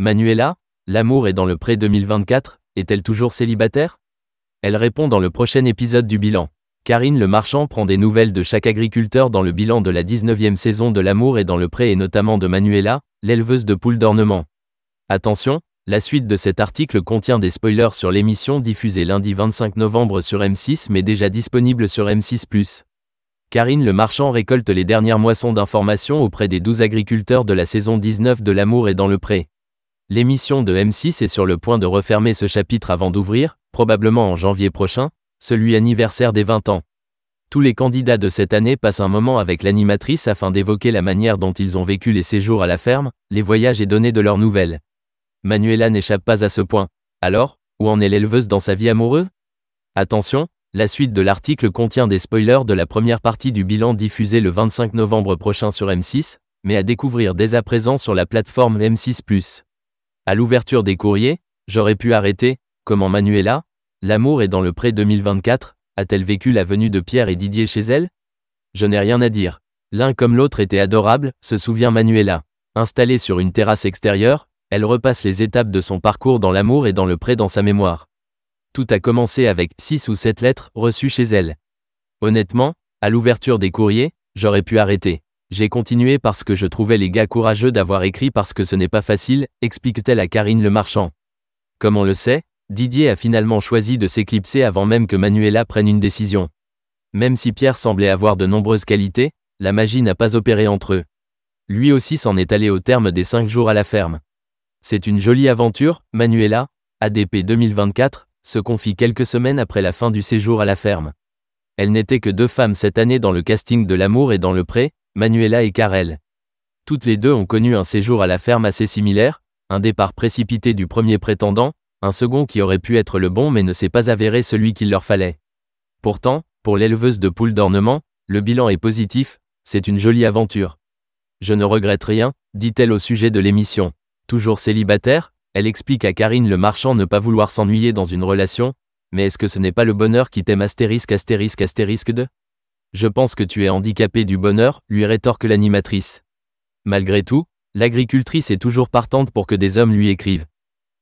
Manuela, l'amour est dans le pré 2024, est-elle toujours célibataire? Elle répond dans le prochain épisode du bilan. Karine Le Marchand prend des nouvelles de chaque agriculteur dans le bilan de la 19e saison de L'amour est dans le pré et notamment de Manuela, l'éleveuse de poules d'ornement. Attention, la suite de cet article contient des spoilers sur l'émission diffusée lundi 25 novembre sur M6 mais déjà disponible sur M6+. Karine Le Marchand récolte les dernières moissons d'informations auprès des 12 agriculteurs de la saison 19 de L'amour est dans le pré. L'émission de M6 est sur le point de refermer ce chapitre avant d'ouvrir, probablement en janvier prochain, celui anniversaire des 20 ans. Tous les candidats de cette année passent un moment avec l'animatrice afin d'évoquer la manière dont ils ont vécu les séjours à la ferme, les voyages et donner de leurs nouvelles. Manuela n'échappe pas à ce point. Alors, où en est l'éleveuse dans sa vie amoureuse? Attention, la suite de l'article contient des spoilers de la première partie du bilan diffusé le 25 novembre prochain sur M6, mais à découvrir dès à présent sur la plateforme M6+. À l'ouverture des courriers, j'aurais pu arrêter, comment Manuela, l'amour est dans le pré 2024, a-t-elle vécu la venue de Pierre et Didier chez elle? Je n'ai rien à dire. L'un comme l'autre était adorable, se souvient Manuela. Installée sur une terrasse extérieure, elle repasse les étapes de son parcours dans l'amour et dans le pré dans sa mémoire. Tout a commencé avec 6 ou 7 lettres reçues chez elle. Honnêtement, à l'ouverture des courriers, j'aurais pu arrêter. J'ai continué parce que je trouvais les gars courageux d'avoir écrit parce que ce n'est pas facile, explique-t-elle à Karine Le Marchand. Comme on le sait, Didier a finalement choisi de s'éclipser avant même que Manuela prenne une décision. Même si Pierre semblait avoir de nombreuses qualités, la magie n'a pas opéré entre eux. Lui aussi s'en est allé au terme des 5 jours à la ferme. C'est une jolie aventure, Manuela, ADP 2024, se confie quelques semaines après la fin du séjour à la ferme. Elles n'étaient que 2 femmes cette année dans le casting de L'amour et dans le pré, Manuela et Karel. Toutes les deux ont connu un séjour à la ferme assez similaire, un départ précipité du premier prétendant, un second qui aurait pu être le bon mais ne s'est pas avéré celui qu'il leur fallait. Pourtant, pour l'éleveuse de poules d'ornement, le bilan est positif, c'est une jolie aventure. Je ne regrette rien, dit-elle au sujet de l'émission. Toujours célibataire, elle explique à Karine Le Marchand ne pas vouloir s'ennuyer dans une relation, mais est-ce que ce n'est pas le bonheur qui t'aime astérisque de? Je pense que tu es handicapé du bonheur, lui rétorque l'animatrice. Malgré tout, l'agricultrice est toujours partante pour que des hommes lui écrivent.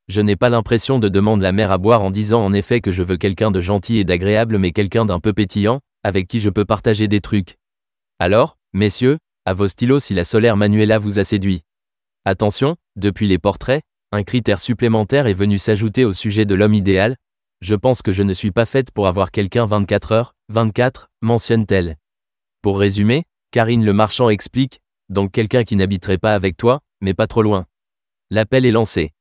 Je n'ai pas l'impression de demander la mer à boire en disant en effet que je veux quelqu'un de gentil et d'agréable mais quelqu'un d'un peu pétillant, avec qui je peux partager des trucs. Alors, messieurs, à vos stylos si la solaire Manuela vous a séduit. Attention, depuis les portraits, un critère supplémentaire est venu s'ajouter au sujet de l'homme idéal. Je pense que je ne suis pas faite pour avoir quelqu'un 24h/24, mentionne-t-elle. Pour résumer, Karine Le Marchand explique, donc quelqu'un qui n'habiterait pas avec toi, mais pas trop loin. L'appel est lancé.